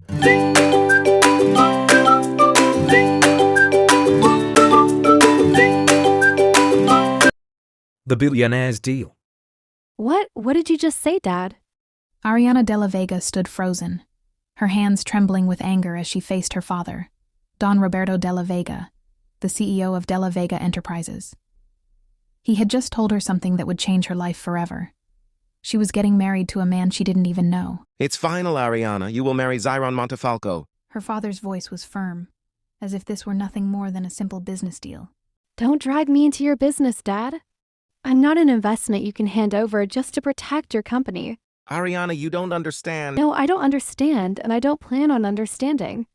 The Billionaire's deal. What? What did you just say, Dad? Ariana de la Vega stood frozen, her hands trembling with anger as she faced her father, Don Roberto de la Vega, the CEO of de la Vega Enterprises. He had just told her something that would change her life forever. She was getting married to a man she didn't even know. It's final, Ariana. You will marry Zyron Montefalco. Her father's voice was firm, as if this were nothing more than a simple business deal. Don't drag me into your business, Dad. I'm not an investment you can hand over just to protect your company. Ariana, you don't understand. No, I don't understand, and I don't plan on understanding.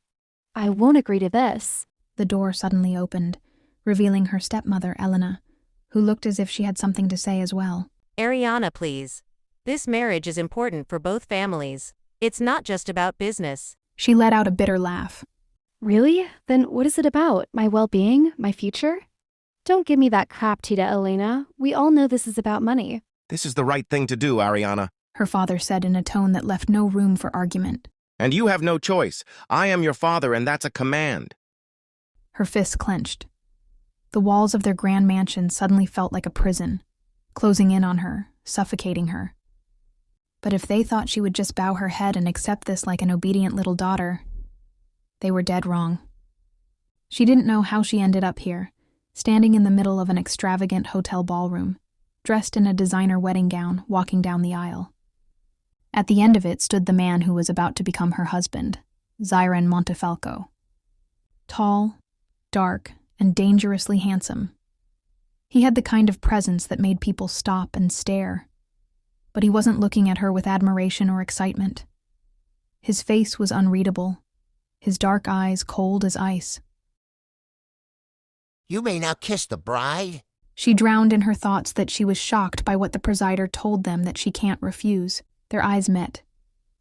I won't agree to this. The door suddenly opened, revealing her stepmother, Elena, who looked as if she had something to say as well. Ariana, please. This marriage is important for both families. It's not just about business. She let out a bitter laugh. Really? Then what is it about? My well-being? My future? Don't give me that crap, Tita Elena. We all know this is about money. This is the right thing to do, Ariana. Her father said in a tone that left no room for argument. And you have no choice. I am your father, and that's a command. Her fists clenched. The walls of their grand mansion suddenly felt like a prison, closing in on her, suffocating her. But if they thought she would just bow her head and accept this like an obedient little daughter, they were dead wrong. She didn't know how she ended up here, standing in the middle of an extravagant hotel ballroom, dressed in a designer wedding gown, walking down the aisle. At the end of it stood the man who was about to become her husband, Zyron Montefalco. Tall, dark, and dangerously handsome. He had the kind of presence that made people stop and stare, but he wasn't looking at her with admiration or excitement. His face was unreadable, his dark eyes cold as ice. You may now kiss the bride. She drowned in her thoughts that she was shocked by what the presider told them that she can't refuse. Their eyes met.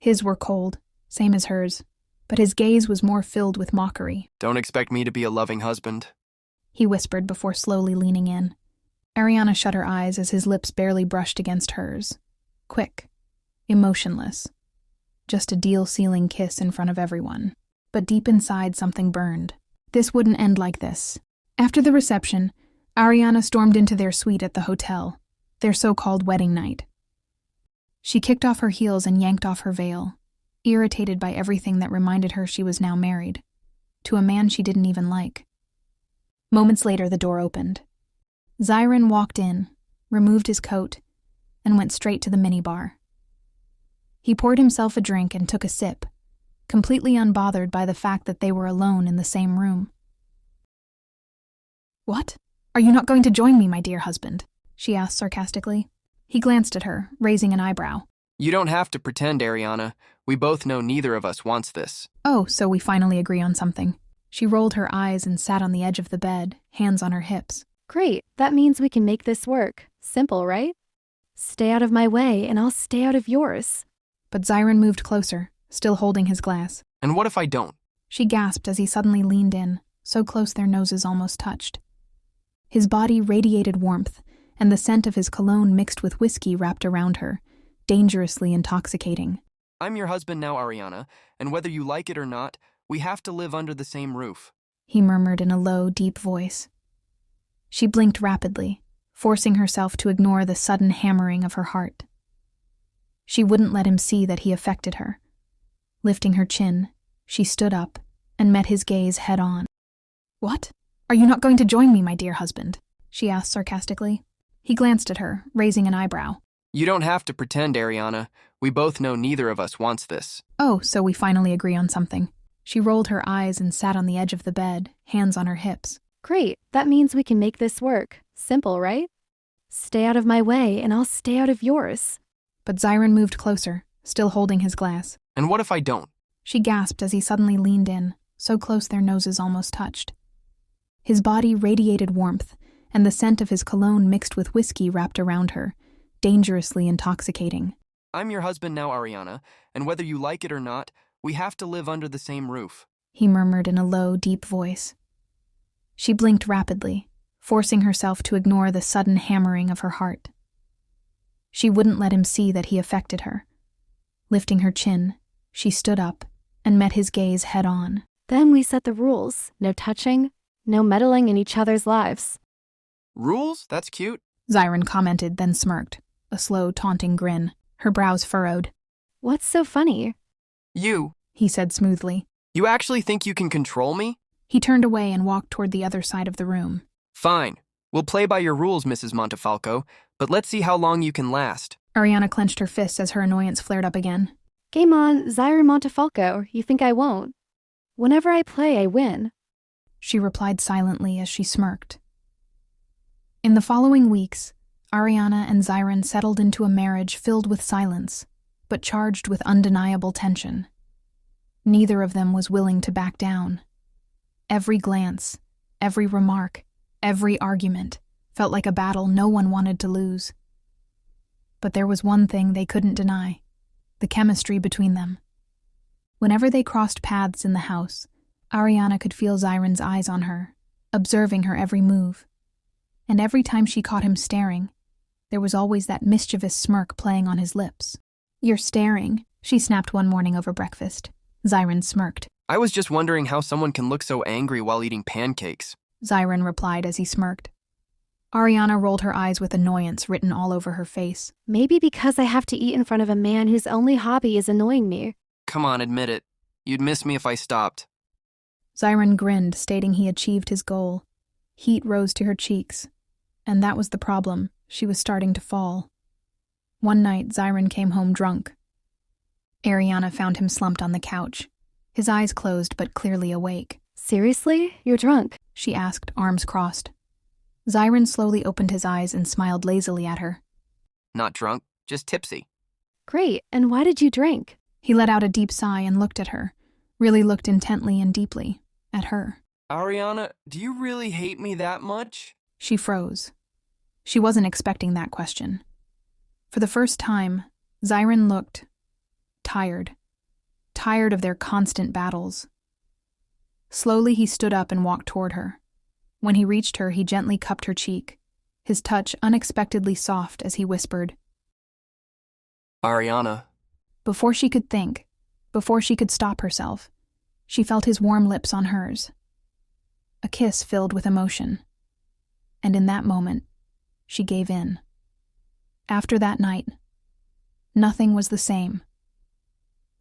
His were cold, same as hers, but his gaze was more filled with mockery. Don't expect me to be a loving husband, he whispered before slowly leaning in. Ariana shut her eyes as his lips barely brushed against hers. Quick, emotionless. Just a deal-sealing kiss in front of everyone. But deep inside something burned. This wouldn't end like this. After the reception, Ariana stormed into their suite at the hotel, their so-called wedding night. She kicked off her heels and yanked off her veil, irritated by everything that reminded her she was now married, to a man she didn't even like. Moments later, the door opened. Zyron walked in, removed his coat, and went straight to the minibar. He poured himself a drink and took a sip, completely unbothered by the fact that they were alone in the same room. "What? Are you not going to join me, my dear husband?" she asked sarcastically. He glanced at her, raising an eyebrow. You don't have to pretend, Ariana. We both know neither of us wants this. Oh, so we finally agree on something. She rolled her eyes and sat on the edge of the bed, hands on her hips. Great, that means we can make this work. Simple, right? Stay out of my way, and I'll stay out of yours. But Zyron moved closer, still holding his glass. And what if I don't? She gasped as he suddenly leaned in, so close their noses almost touched. His body radiated warmth, and the scent of his cologne mixed with whiskey wrapped around her, dangerously intoxicating. I'm your husband now, Ariana, and whether you like it or not, we have to live under the same roof, he murmured in a low, deep voice. She blinked rapidly, forcing herself to ignore the sudden hammering of her heart. She wouldn't let him see that he affected her. Lifting her chin, she stood up and met his gaze head-on. "What? Are you not going to join me, my dear husband?" she asked sarcastically. He glanced at her, raising an eyebrow. You don't have to pretend, Ariana. We both know neither of us wants this. Oh, so we finally agree on something. She rolled her eyes and sat on the edge of the bed, hands on her hips. Great, that means we can make this work. Simple, right? Stay out of my way, and I'll stay out of yours. But Zyron moved closer, still holding his glass. And what if I don't? She gasped as he suddenly leaned in, so close their noses almost touched. His body radiated warmth, and the scent of his cologne mixed with whiskey wrapped around her, dangerously intoxicating. I'm your husband now, Ariana, and whether you like it or not, we have to live under the same roof, he murmured in a low, deep voice. She blinked rapidly, forcing herself to ignore the sudden hammering of her heart. She wouldn't let him see that he affected her. Lifting her chin, she stood up and met his gaze head-on. Then we set the rules. No touching, no meddling in each other's lives. Rules? That's cute. Zyron commented, then smirked, a slow, taunting grin, her brows furrowed. What's so funny? You. He said smoothly. You actually think you can control me? He turned away and walked toward the other side of the room. Fine. We'll play by your rules, Mrs. Montefalco, but let's see how long you can last. Ariana clenched her fists as her annoyance flared up again. Game on, Zyron Montefalco. You think I won't? Whenever I play, I win. She replied silently as she smirked. In the following weeks, Ariana and Zyron settled into a marriage filled with silence, but charged with undeniable tension. Neither of them was willing to back down. Every glance, every remark, every argument felt like a battle no one wanted to lose. But there was one thing they couldn't deny: the chemistry between them. Whenever they crossed paths in the house, Ariana could feel Zyron's eyes on her, observing her every move. And every time she caught him staring, there was always that mischievous smirk playing on his lips. "You're staring," she snapped one morning over breakfast. Zyron smirked. I was just wondering how someone can look so angry while eating pancakes. Zyron replied as he smirked. Ariana rolled her eyes with annoyance written all over her face. Maybe because I have to eat in front of a man whose only hobby is annoying me. Come on, admit it. You'd miss me if I stopped. Zyron grinned, stating he achieved his goal. Heat rose to her cheeks. And that was the problem. She was starting to fall. One night, Zyron came home drunk. Ariana found him slumped on the couch, his eyes closed but clearly awake. Seriously? You're drunk? She asked, arms crossed. Zyron slowly opened his eyes and smiled lazily at her. Not drunk, just tipsy. Great, and why did you drink? He let out a deep sigh and looked at her, really looked intently and deeply at her. Ariana, do you really hate me that much? She froze. She wasn't expecting that question. For the first time, Zyron looked tired of their constant battles. Slowly he stood up and walked toward her. When he reached her, he gently cupped her cheek, his touch unexpectedly soft as he whispered, Ariana. Before she could think, before she could stop herself, she felt his warm lips on hers. A kiss filled with emotion. And in that moment, she gave in. After that night, nothing was the same.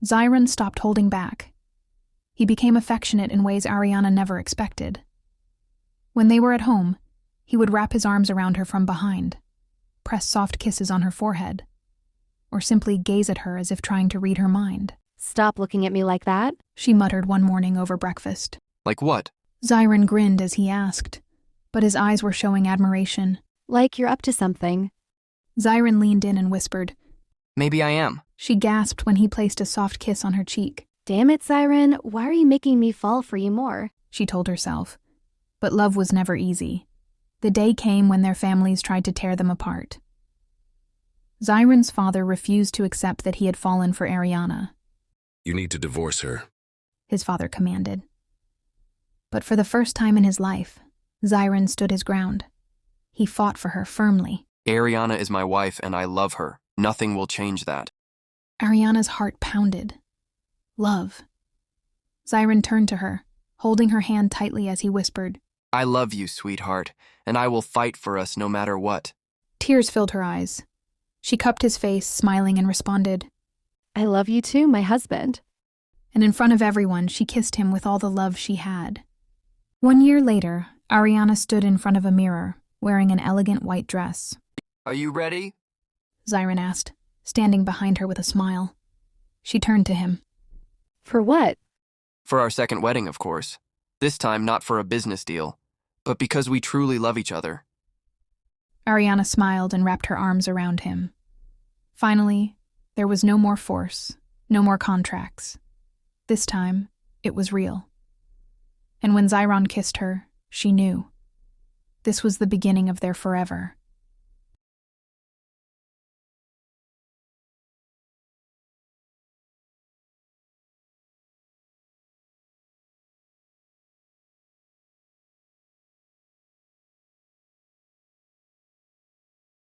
Zyron stopped holding back. He became affectionate in ways Ariana never expected. When they were at home, he would wrap his arms around her from behind, press soft kisses on her forehead, or simply gaze at her as if trying to read her mind. Stop looking at me like that, she muttered one morning over breakfast. Like what? Zyron grinned as he asked, but his eyes were showing admiration. Like you're up to something. Zyron leaned in and whispered. Maybe I am. She gasped when he placed a soft kiss on her cheek. Damn it, Zyron, why are you making me fall for you more? She told herself. But love was never easy. The day came when their families tried to tear them apart. Zyron's father refused to accept that he had fallen for Ariana. You need to divorce her, his father commanded. But for the first time in his life, Zyron stood his ground. He fought for her firmly. Ariana is my wife and I love her. Nothing will change that. Ariana's heart pounded. Love. Zyron turned to her, holding her hand tightly as he whispered, I love you, sweetheart, and I will fight for us no matter what. Tears filled her eyes. She cupped his face, smiling, and responded, I love you too, my husband. And in front of everyone, she kissed him with all the love she had. 1 year later, Ariana stood in front of a mirror, wearing an elegant white dress. Are you ready? Zyron asked, standing behind her with a smile. She turned to him. For what? For our second wedding, of course. This time not for a business deal, but because we truly love each other. Ariana smiled and wrapped her arms around him. Finally, there was no more force, no more contracts. This time, it was real. And when Zyron kissed her, she knew. This was the beginning of their forever.